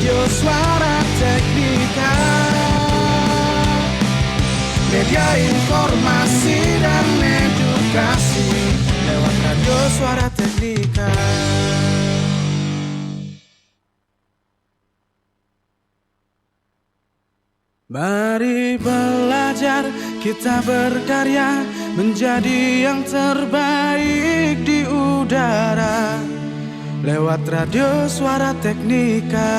Radio Suara Teknika, media informasi dan edukasi lewat Radio Suara Teknika. Mari belajar, kita berkarya, menjadi yang terbaik di udara lewat Radio Suara Teknika.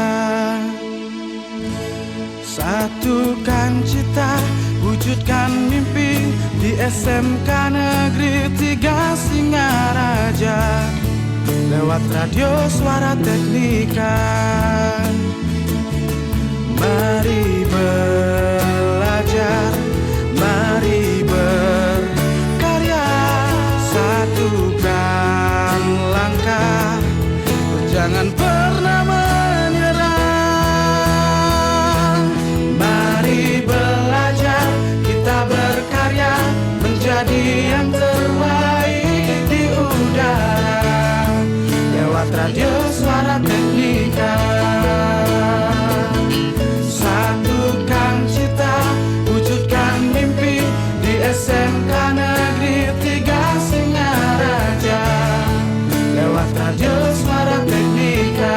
Satukan cita, wujudkan mimpi di SMK Negeri 3 Singaraja lewat Radio Suara Teknika. Mari belajar, mari berkarya, satukan langkah, jangan pernah menyerah. Mari belajar, kita berkarya, menjadi yang terbaik di udara lewat Radio Suara Teknika. Satukan cita, wujudkan mimpi di SMK Negeri 3 Singaraja lewat Radio Suara Teknika.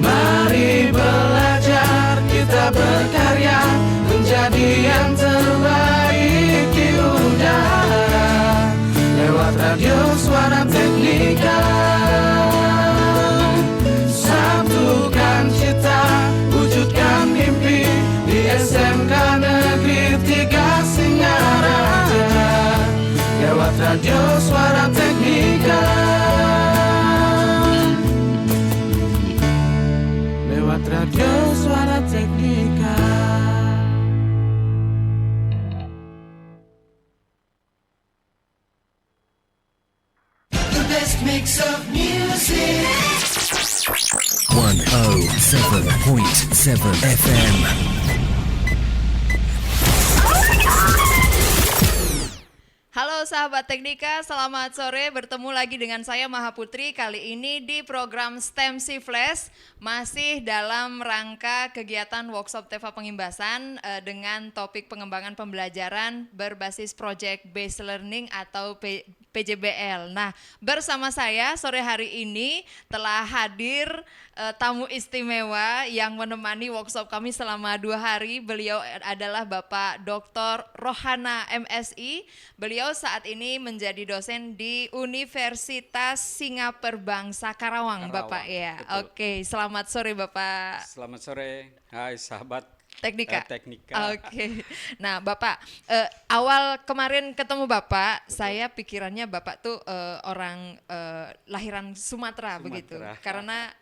Mari belajar, kita berkarya, menjadi yang terbaik di udara lewat Radio Suara Teknika. Satukan cita, wujudkan mimpi di SMK Negeri 3 Singaraja lewat Radio Suara Teknika. Lewat Radio Suara Teknika. The best mix of music. 107.7 FM. Halo sahabat Teknika, selamat sore. Bertemu lagi dengan saya Maha Putri. Kali ini di program STEM Si Flash, masih dalam rangka kegiatan workshop TEFA Pengimbasan dengan topik pengembangan pembelajaran berbasis Project Based Learning atau PJBL. Nah, bersama saya sore hari ini telah hadir tamu istimewa yang menemani workshop kami selama 2 hari. Beliau adalah Bapak Dr. Rohana MSI. Beliau saat ini menjadi dosen di Universitas Singapura Bangsa Karawang, Bapak ya. Betul. Oke, selamat sore Bapak. Selamat sore, hai sahabat Teknika. Teknika. Oke. Nah, Bapak, awal kemarin ketemu Bapak, saya pikirannya Bapak tuh orang lahiran Sumatera begitu. Karena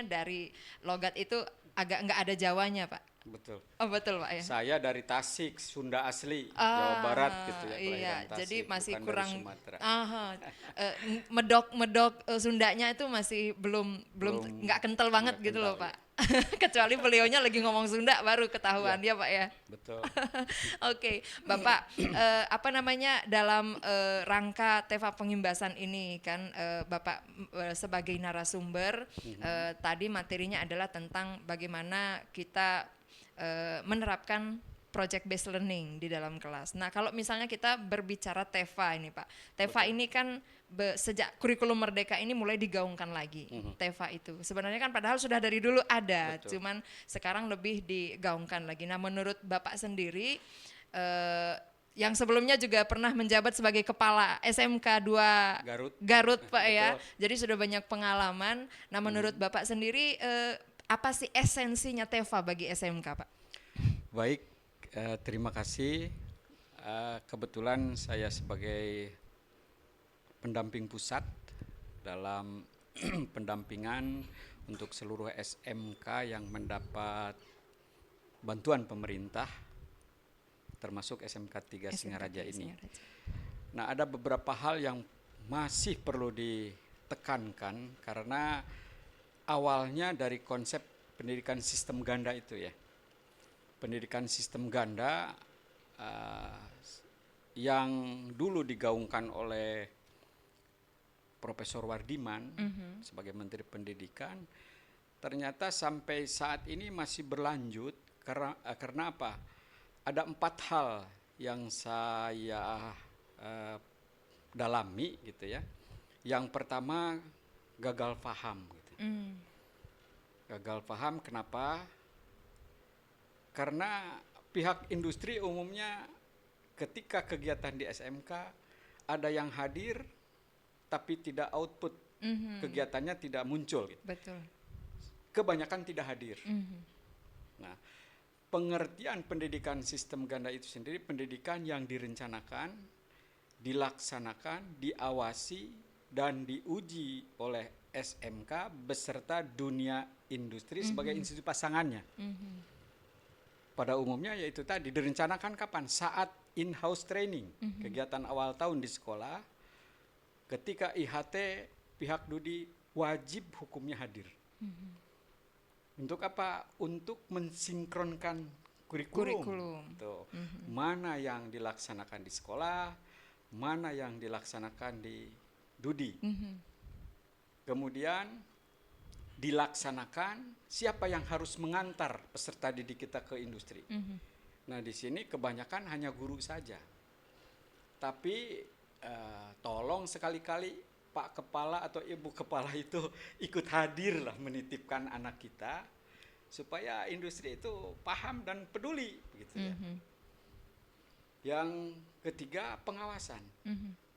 dari logat itu agak nggak ada Jawanya, Pak. Betul. Oh, betul, Pak ya. Saya dari Tasik, Sunda asli, Jawa Barat gitu ya. Iya, Tasik, jadi masih bukan kurang dari Sumatera. medok Sundanya itu masih belum nggak kental banget gitu loh, kental, Pak. Kecuali beliaunya lagi ngomong Sunda baru ketahuan ya, Pak ya. Betul. Oke, Bapak, dalam rangka TEFA Pengimbasan ini kan Bapak sebagai narasumber tadi materinya adalah tentang bagaimana kita menerapkan project based learning di dalam kelas. Nah, kalau misalnya kita berbicara TEFA ini, Pak. TEFA ini kan sejak kurikulum Merdeka ini mulai digaungkan lagi. TEFA itu. Sebenarnya kan padahal sudah dari dulu ada, cuman sekarang lebih digaungkan lagi. Nah, menurut Bapak sendiri yang sebelumnya juga pernah menjabat sebagai kepala SMK 2 Garut Pak ya. Jadi sudah banyak pengalaman. Nah, menurut Bapak sendiri apa sih esensinya TEFA bagi SMK, Pak? Baik, terima kasih. Kebetulan saya sebagai pendamping pusat dalam pendampingan untuk seluruh SMK yang mendapat bantuan pemerintah, termasuk SMK 3 Singaraja ini. Nah, ada beberapa hal yang masih perlu ditekankan karena awalnya dari konsep pendidikan sistem ganda itu ya. Pendidikan sistem ganda yang dulu digaungkan oleh Profesor Wardiman sebagai Menteri Pendidikan, ternyata sampai saat ini masih berlanjut karena apa? Ada 4 hal yang saya dalami gitu ya. Yang pertama gagal paham gitu. Gagal paham kenapa? Karena pihak industri umumnya ketika kegiatan di SMK ada yang hadir tapi tidak output, kegiatannya tidak muncul gitu. Betul. Kebanyakan tidak hadir. Nah, pengertian pendidikan sistem ganda itu sendiri pendidikan yang direncanakan, dilaksanakan, diawasi, dan diuji oleh SMK beserta dunia industri sebagai institusi pasangannya. Pada umumnya yaitu tadi direncanakan kapan? Saat in-house training, kegiatan awal tahun di sekolah, ketika IHT pihak Dudi wajib hukumnya hadir. Untuk apa? Untuk mensinkronkan kurikulum. Tuh. Mana yang dilaksanakan di sekolah, mana yang dilaksanakan di Dudi. Kemudian dilaksanakan siapa yang harus mengantar peserta didik kita ke industri. Nah, di sini kebanyakan hanya guru saja. Tapi tolong sekali-kali Pak Kepala atau Ibu Kepala itu ikut hadir lah menitipkan anak kita supaya industri itu paham dan peduli gitu ya. Yang ketiga pengawasan.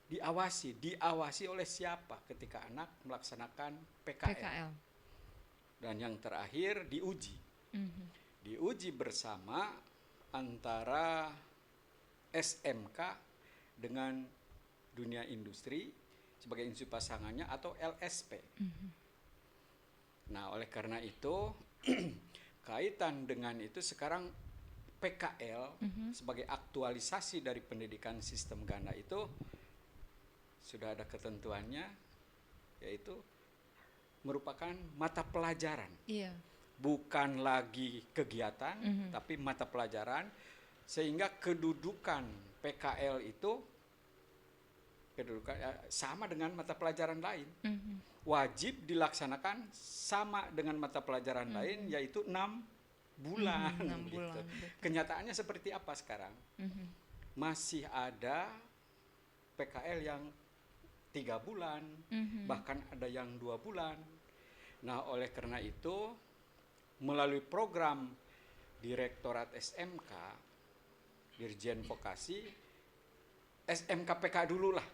Diawasi oleh siapa ketika anak melaksanakan PKL. Dan yang terakhir diuji. Diuji bersama antara SMK dengan dunia industri sebagai institusi pasangannya atau LSP. Nah, oleh karena itu kaitan dengan itu sekarang PKL sebagai aktualisasi dari pendidikan sistem ganda itu sudah ada ketentuannya, yaitu merupakan mata pelajaran. Bukan lagi kegiatan, tapi mata pelajaran, sehingga kedudukan PKL itu sama dengan mata pelajaran lain. Wajib dilaksanakan sama dengan mata pelajaran lain, yaitu 6 bulan. 6 gitu. bulan. Kenyataannya seperti apa sekarang? Masih ada PKL yang 3 bulan, bahkan ada yang 2 bulan. Nah, oleh karena itu, melalui program Direktorat SMK, Dirjen Vokasi, SMK PK dulu lah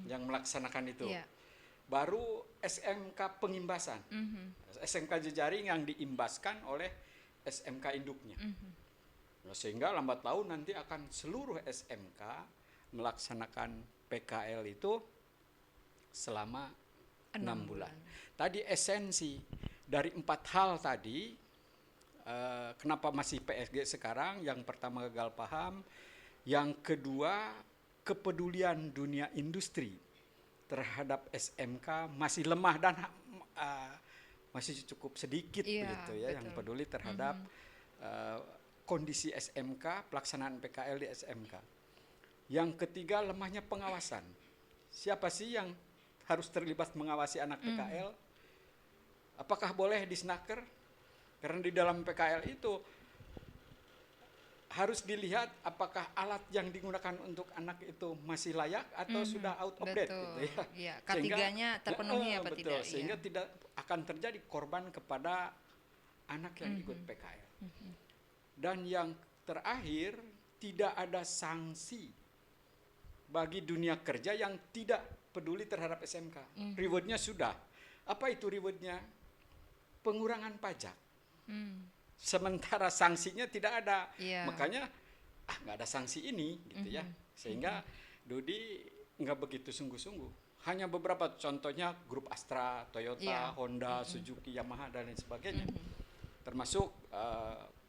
yang melaksanakan itu. Baru SMK pengimbasan, SMK jejaring yang diimbaskan oleh SMK induknya. Nah, sehingga lambat laun nanti akan seluruh SMK melaksanakan PKL itu selama 6 bulan. Tadi esensi dari 4 hal tadi, kenapa masih PSG sekarang? Yang pertama gagal paham, yang kedua kepedulian dunia industri terhadap SMK masih lemah dan masih cukup sedikit begitu ya, betul, yang peduli terhadap kondisi SMK, pelaksanaan PKL di SMK. Yang ketiga lemahnya pengawasan. Siapa sih yang harus terlibat mengawasi anak PKL? Apakah boleh disnaker? Karena di dalam PKL itu harus dilihat apakah alat yang digunakan untuk anak itu masih layak atau sudah out of date gitu ya. K3-nya terpenuhi apa betul, tidak? Sehingga tidak akan terjadi korban kepada anak yang ikut PKL. Dan yang terakhir, tidak ada sanksi bagi dunia kerja yang tidak peduli terhadap SMK. Rewardnya sudah. Apa itu rewardnya? Pengurangan pajak. Sementara sanksinya tidak ada. Makanya nggak ada sanksi ini gitu ya. Sehingga Dudi nggak begitu sungguh-sungguh. Hanya beberapa contohnya grup Astra, Toyota, Honda, Suzuki, Yamaha dan lain sebagainya. Termasuk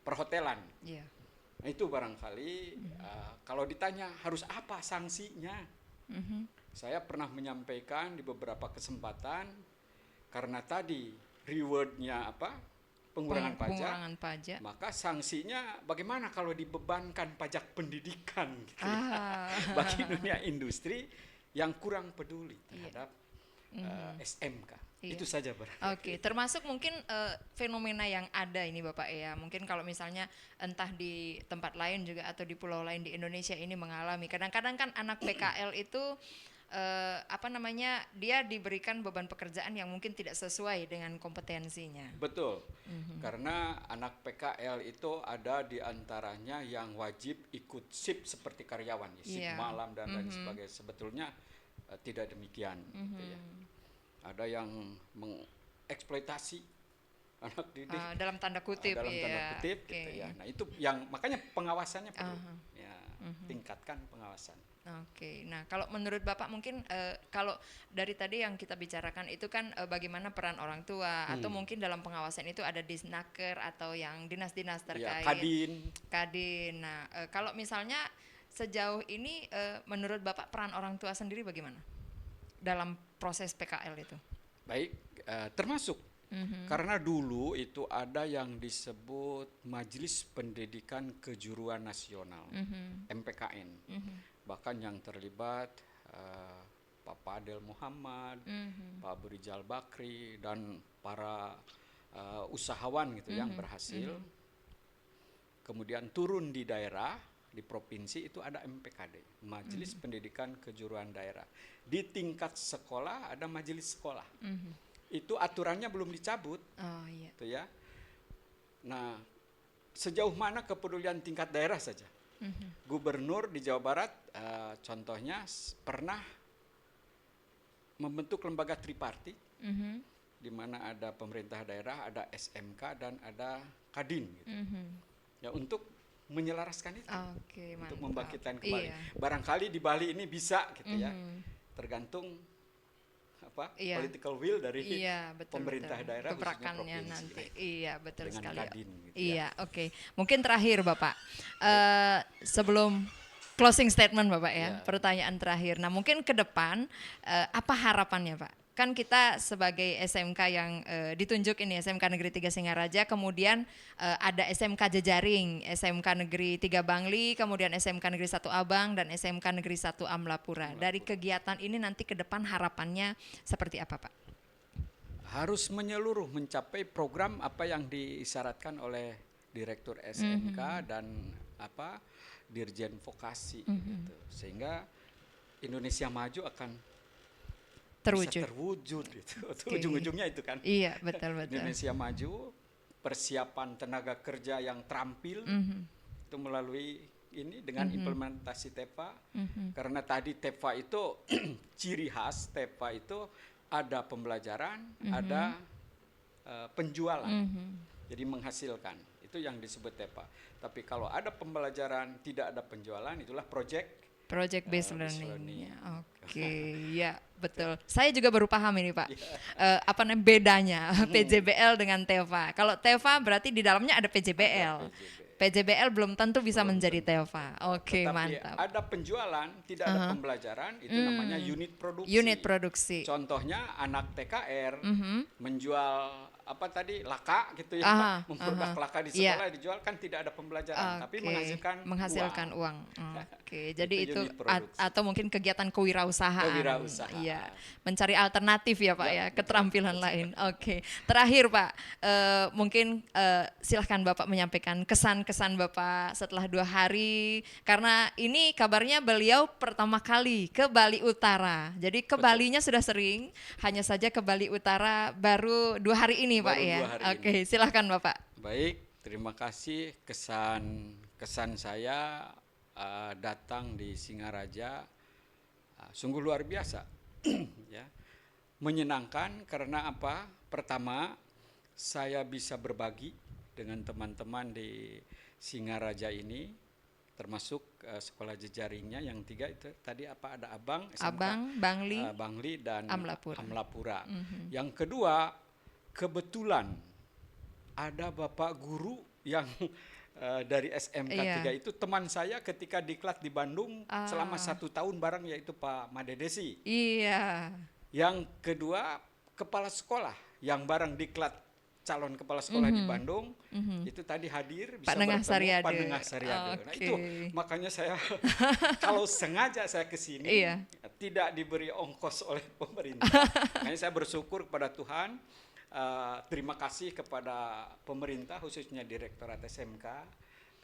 perhotelan. Nah, itu barangkali kalau ditanya harus apa sanksinya? Saya pernah menyampaikan di beberapa kesempatan, karena tadi rewardnya apa? Pengurangan pajak, maka sanksinya bagaimana kalau dibebankan pajak pendidikan gitu ya, bagi dunia industri yang kurang peduli terhadap SMK. Iya. Itu saja berarti. Oke, termasuk mungkin fenomena yang ada ini Bapak ya. Mungkin kalau misalnya entah di tempat lain juga atau di pulau lain di Indonesia ini mengalami. Kadang-kadang kan anak PKL itu dia diberikan beban pekerjaan yang mungkin tidak sesuai dengan kompetensinya. Betul. Karena anak PKL itu ada di antaranya yang wajib ikut shift seperti karyawan, shift Iya. malam dan lain sebagainya. Sebetulnya tidak demikian gitu ya. Ada yang mengeksploitasi anak didik Dalam tanda kutip dalam tanda ya. kutip Oke. gitu ya. Nah, itu yang makanya pengawasannya perlu ya, tingkatkan pengawasan. Oke, nah kalau menurut Bapak mungkin kalau dari tadi yang kita bicarakan itu kan bagaimana peran orang tua atau mungkin dalam pengawasan itu ada disnaker atau yang dinas-dinas Ya, terkait. Kadin. Nah, kalau misalnya sejauh ini menurut Bapak peran orang tua sendiri bagaimana dalam proses PKL itu? Baik, termasuk karena dulu itu ada yang disebut Majelis Pendidikan Kejuruan Nasional, MPKN. Bahkan yang terlibat Pak Fadel Muhammad, Pak Abu Rizal Bakri, dan para usahawan gitu yang berhasil. Kemudian turun di daerah, di provinsi itu ada MPKD, Majelis Pendidikan Kejuruan Daerah. Di tingkat sekolah ada majelis sekolah. Itu aturannya belum dicabut. Oh iya. Gitu ya. Nah, sejauh mana kepedulian tingkat daerah saja? Gubernur di Jawa Barat contohnya pernah membentuk lembaga tripartit di mana ada pemerintah daerah, ada SMK dan ada Kadin gitu. Ya, untuk menyelaraskan itu, Oke, untuk mantap. membangkitkan kembali. Iya. Barangkali di Bali ini bisa gitu ya, tergantung Iya. political will dari Iya, betul, pemerintah betul. daerah, khususnya Gebrakannya provinsi. nanti. Iya, betul Dengan sekali. Kadin gitu ya. Iya, oke. Mungkin terakhir Bapak, sebelum closing statement Bapak ya, Ya. pertanyaan terakhir. Nah, mungkin ke depan apa harapannya Pak? Kan kita sebagai SMK yang ditunjuk ini SMK Negeri 3 Singaraja, kemudian ada SMK Jejaring, SMK Negeri 3 Bangli, kemudian SMK Negeri 1 Abang dan SMK Negeri 1 Amlapura. Dari kegiatan ini nanti ke depan harapannya seperti apa Pak? Harus menyeluruh mencapai program apa yang disyaratkan oleh Direktur SMK dan Dirjen Vokasi gitu. Sehingga Indonesia Maju akan bisa terwujud gitu. Oke. Ujung-ujungnya itu kan. Iya, betul. Indonesia Maju, persiapan tenaga kerja yang terampil itu melalui ini dengan implementasi TEPA. Karena tadi TEPA itu ciri khas TEPA itu ada pembelajaran, ada penjualan. Jadi menghasilkan. Itu yang disebut TEPA. Tapi kalau ada pembelajaran, tidak ada penjualan, itulah project based based learning. learning. Oke, ya betul. Saya juga baru paham ini Pak. Bedanya PJBL dengan TEVA. Kalau TEVA berarti di dalamnya ada PJBL. PJBL belum tentu bisa menjadi TEVA. Oke, Tetapi mantap. ada penjualan, tidak ada pembelajaran, itu namanya unit produksi. Unit produksi. Contohnya anak TKR menjual laka gitu ya, memproduk laka di sekolah dijual, kan tidak ada pembelajaran, tapi menghasilkan uang. Oke, jadi Itu itu unit produksi. atau mungkin kegiatan kewirausahaan. Kewirausahaan. Iya, mencari alternatif ya Pak Ya, ya, keterampilan lain. Oke, terakhir Pak, mungkin silahkan Bapak menyampaikan kesan-kesan Bapak setelah 2 hari, karena ini kabarnya beliau pertama kali ke Bali Utara. Jadi ke Balinya sudah sering, hanya saja ke Bali Utara baru 2 hari ini Pak Baru ya. 2 hari Oke, silahkan Bapak. Baik, terima kasih. Kesan saya datang di Singaraja sungguh luar biasa. Ya. Menyenangkan karena apa? Pertama, saya bisa berbagi dengan teman-teman di Singaraja ini, termasuk sekolah jejaringnya yang 3 itu tadi ada Abang, SMK, Abang, Bangli dan Amlapura. Yang kedua, kebetulan ada Bapak guru yang dari SMK 3 itu teman saya ketika diklat di Bandung selama 1 tahun bareng, yaitu Pak Madedesi. Iya. Yang kedua, kepala sekolah yang bareng diklat calon kepala sekolah di Bandung itu tadi hadir bisa Pak Nengah bertemu Sariade. Pak Nengah Sariade. Nah Oke. itu makanya saya kalau sengaja saya ke sini Iya. tidak diberi ongkos oleh pemerintah. Makanya saya bersyukur kepada Tuhan. Terima kasih kepada pemerintah khususnya Direktorat SMK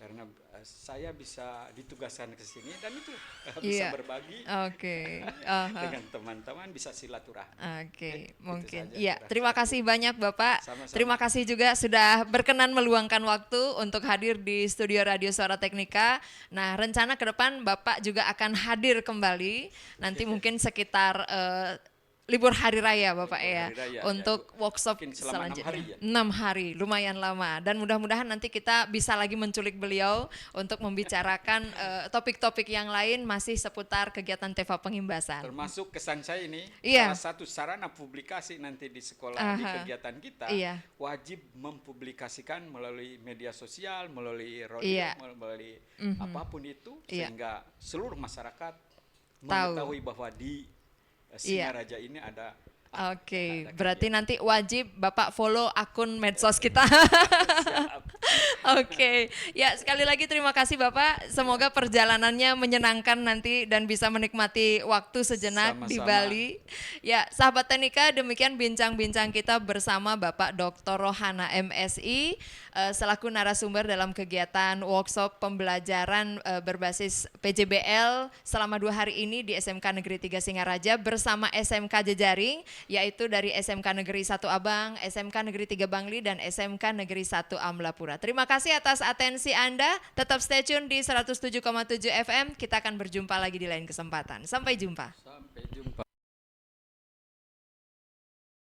karena saya bisa ditugaskan ke sini dan itu bisa Iya. berbagi Oke. dengan teman-teman, bisa silaturahmi. Oke, Itu mungkin. saja, Iya, Kira. terima kasih banyak Bapak. Sama-sama. Terima kasih juga sudah berkenan meluangkan waktu untuk hadir di studio Radio Suara Teknika. Nah, rencana ke depan Bapak juga akan hadir kembali. Nanti mungkin sekitar libur hari raya Bapak Libur ya, hari raya, untuk ya, workshop mungkin selama 6 selanjutnya. hari ya? 6 hari, lumayan lama. Dan mudah-mudahan nanti kita bisa lagi menculik beliau untuk membicarakan topik-topik yang lain masih seputar kegiatan TEVA Pengimbasan. Termasuk kesan saya ini, Iya. salah satu sarana publikasi nanti di sekolah di Aha. kegiatan kita Iya. wajib mempublikasikan melalui media sosial, melalui radio, Iya. melalui apapun itu Iya. sehingga seluruh masyarakat Tahu. mengetahui bahwa di Iya. Singaraja ini ada. Oke, ada berarti nanti wajib Bapak follow akun medsos kita. Siap. Oke, ya sekali lagi terima kasih Bapak. Semoga perjalanannya menyenangkan nanti dan bisa menikmati waktu sejenak di Sama-sama. Bali. Ya, sahabat Teknika, demikian bincang-bincang kita bersama Bapak Dr. Rohana MSI selaku narasumber dalam kegiatan workshop pembelajaran berbasis PJBL selama 2 hari ini di SMK Negeri 3 Singaraja bersama SMK Jejaring, yaitu dari SMK Negeri 1 Abang, SMK Negeri 3 Bangli, dan SMK Negeri 1 Amlapura. Terima kasih atas atensi Anda. Tetap stay tune di 107,7 FM. Kita akan berjumpa lagi di lain kesempatan. Sampai jumpa. Sampai jumpa.